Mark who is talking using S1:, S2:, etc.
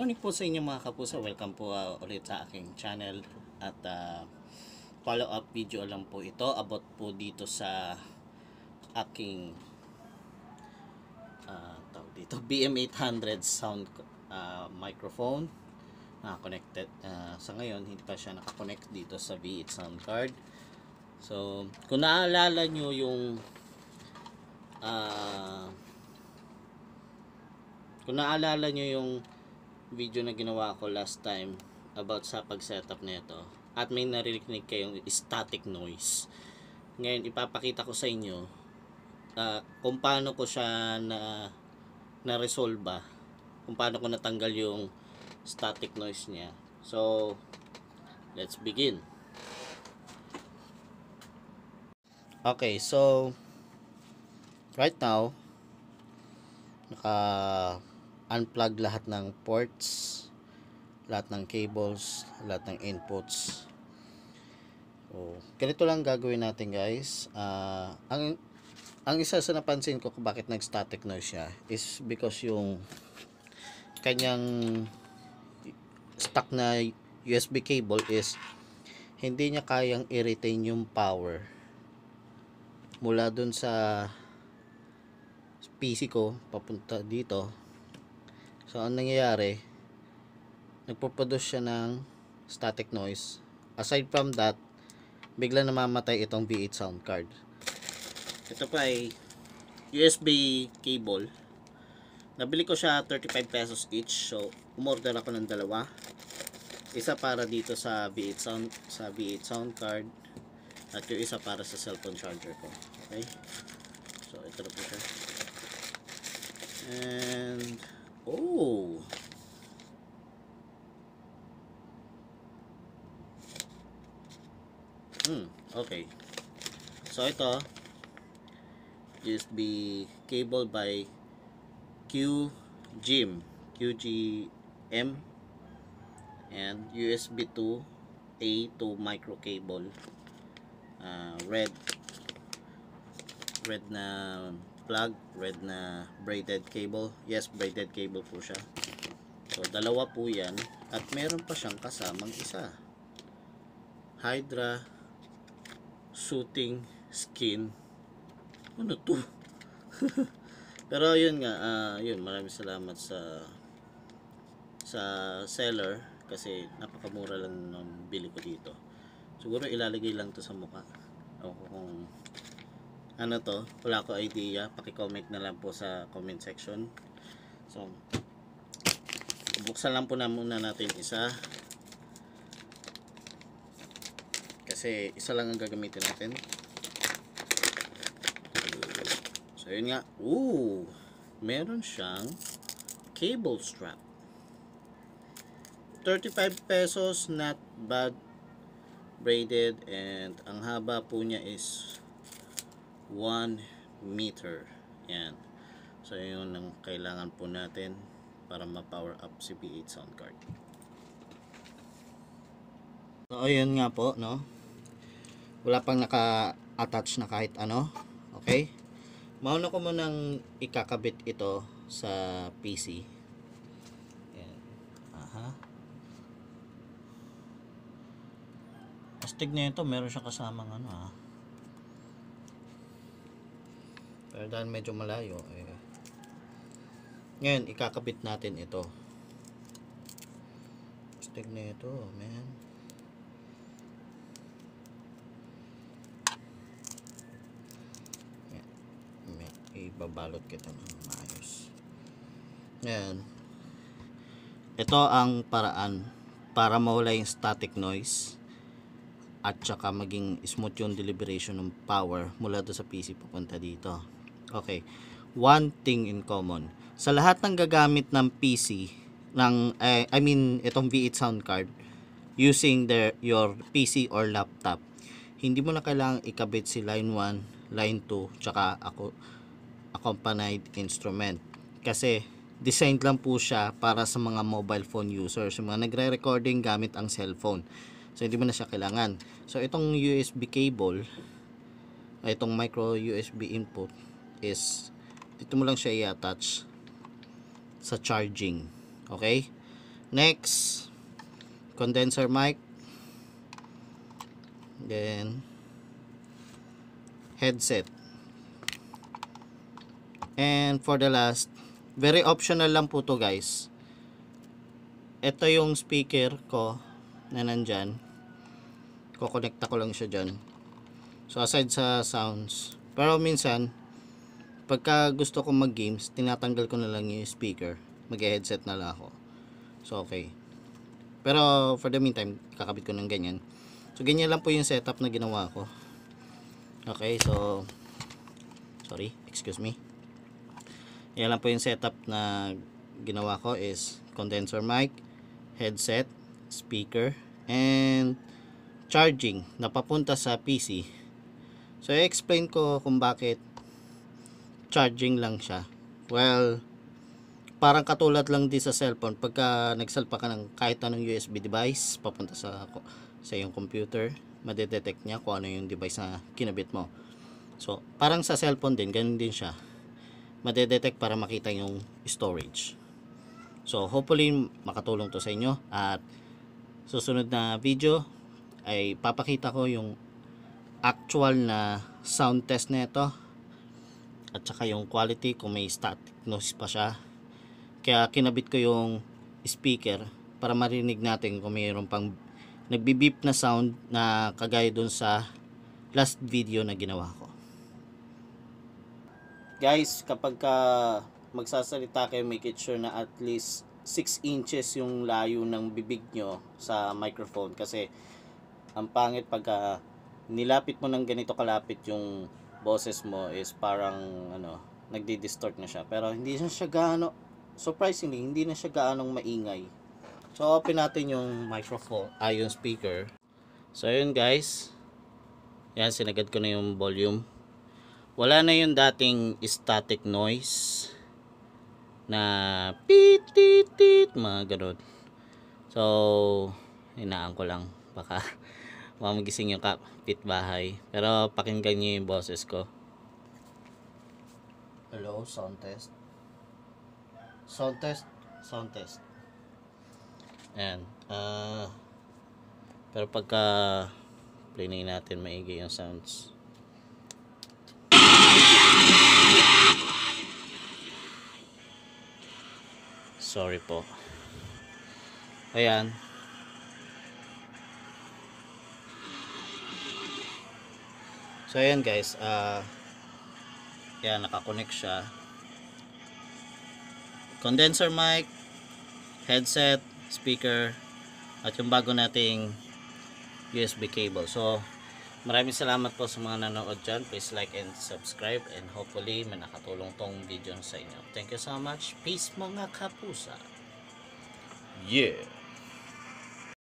S1: morning po sa inyo mga kapuso. Welcome po ulit sa aking channel. At follow up video lang po ito about po dito sa aking tawag dito, BM800 sound microphone na connected. Sa ngayon hindi pa siya nakakonect dito sa V8 sound card. So kung naalala nyo yung video na ginawa ko last time about sa pag-setup nito at may narinig kayong static noise, ngayon ipapakita ko sa inyo kung paano ko siya na-resolve, kung paano ko natanggal yung static noise niya. So let's begin. Okay, so right now naka-unplug lahat ng ports, lahat ng cables, lahat ng inputs. So, ganito lang gagawin natin, guys. Ang isa sa napansin ko kung bakit nag-static noise siya is because yung kanyang stock na USB cable is hindi niya kayang i-retain yung power mula dun sa PC ko papunta dito. So ang nangyayari, nagpo-produce siya ng static noise. Aside from that, bigla namamatay itong V8 sound card. Ito pa ay USB cable. Nabili ko siya 35 pesos each. So umorder ako ng dalawa. Isa para dito sa V8 sound card at yung isa para sa cellphone charger ko. Okay? So ito na po siya. And okay. So ito USB cable by QGM and USB 2A to micro cable, red na plug, red na braided cable. Yes, braided cable po siya. So dalawa po yan at meron pa siyang kasamang isa, Hydra shooting skin. Ano to? Pero yun nga, yun, maraming salamat sa seller kasi napakamura lang ng bili ko dito. Siguro ilalagay lang to sa mukha. O kung ano to, wala ko idea, paki-comment na lang po sa comment section. So buksan lang po na muna natin isa kasi isa lang ang gagamitin natin. So yun nga, meron siyang cable strap, 35 pesos, not bad, braided, and ang haba po niya is 1 meter. Yan. So yun ang kailangan po natin para ma-power up si V8 sound card. So ayun nga po, no, wala pang naka-attach na kahit ano. Okay, mauna ko munang ikakabit ito sa PC. Yan. Astig na ito, meron siyang kasamang ano, pero dahil medyo malayo, ngayon ikakabit natin ito. Astig na ito, man. Ibabalot kita ng maayos. Ngayon, ito ang paraan para mawala yung static noise at saka maging smooth yung deliberation ng power mula doon sa PC papunta dito. Okay, one thing in common sa lahat ng gagamit ng PC itong V8 sound card using your PC or laptop, hindi mo na kailangang ikabit si line 1, line 2 tsaka accompanied instrument kasi designed lang po siya para sa mga mobile phone users, yung mga nagre-recording gamit ang cellphone. So hindi mo na siya kailangan. So itong USB cable, itong micro USB input is dito mo lang siya i-attach sa charging. Okay? Next, condenser mic. Then headset. And for the last, very optional lang po to guys. Ito yung speaker ko na nandyan. Kukonekta ko lang siya dyan. So aside sa sounds, pero minsan pagka gusto kong mag games, tinatanggal ko na lang yung speaker, mag headset na lang ako. So okay, pero for the meantime kakabit ko ng ganyan. So ganyan lang po yung setup na ginawa ko. Okay, so sorry, excuse me. Yan lang po yung setup na ginawa ko, is condenser mic, headset, speaker, and charging na papunta sa PC. So i-explain ko kung bakit charging lang siya. Well, parang katulad lang din sa cellphone. Pagka nagsalpa ka ng kahit anong USB device papunta sa iyong computer, madedetect niya kung ano yung device na kinabit mo. So parang sa cellphone din, ganun din siya, madedetect para makita yung storage. So hopefully makatulong to sa inyo, at susunod na video ay papakita ko yung actual na sound test nito, at saka yung quality, kung may static noise pa siya. Kaya kinabit ko yung speaker para marinig natin kung mayroon pang nagbibip na sound na kagaya dun sa last video na ginawa ko. Guys, kapag magsasalita kayo, make it sure na at least 6 inches yung layo ng bibig nyo sa microphone, kasi ang pangit pagka nilapit mo ng ganito kalapit yung boses mo, is parang nagdi-distort na siya. Pero hindi na siya gaano, surprisingly hindi na siya gaanong maingay. So open natin yung microphone, yung speaker. So yun guys, yan, sinagad ko na yung volume. Wala na yung dating static noise na pit tit tit, mga ganun. So hinaan ko lang, baka magising yung kapitbahay. Pero pakinggan nyo yung boses ko. Hello, sound test. Sound test, sound test. Ayan. Pero pagka play natin, maigi yung sounds. Sorry po. Ayan. So ayan guys, yan, nakakonect siya. Condenser mic, headset, speaker, at yung bago nating USB cable. So maraming salamat po sa mga nanood dyan. Please like and subscribe, and hopefully may nakatulong tong video sa inyo. Thank you so much. Peace mga kapusa. Yeah.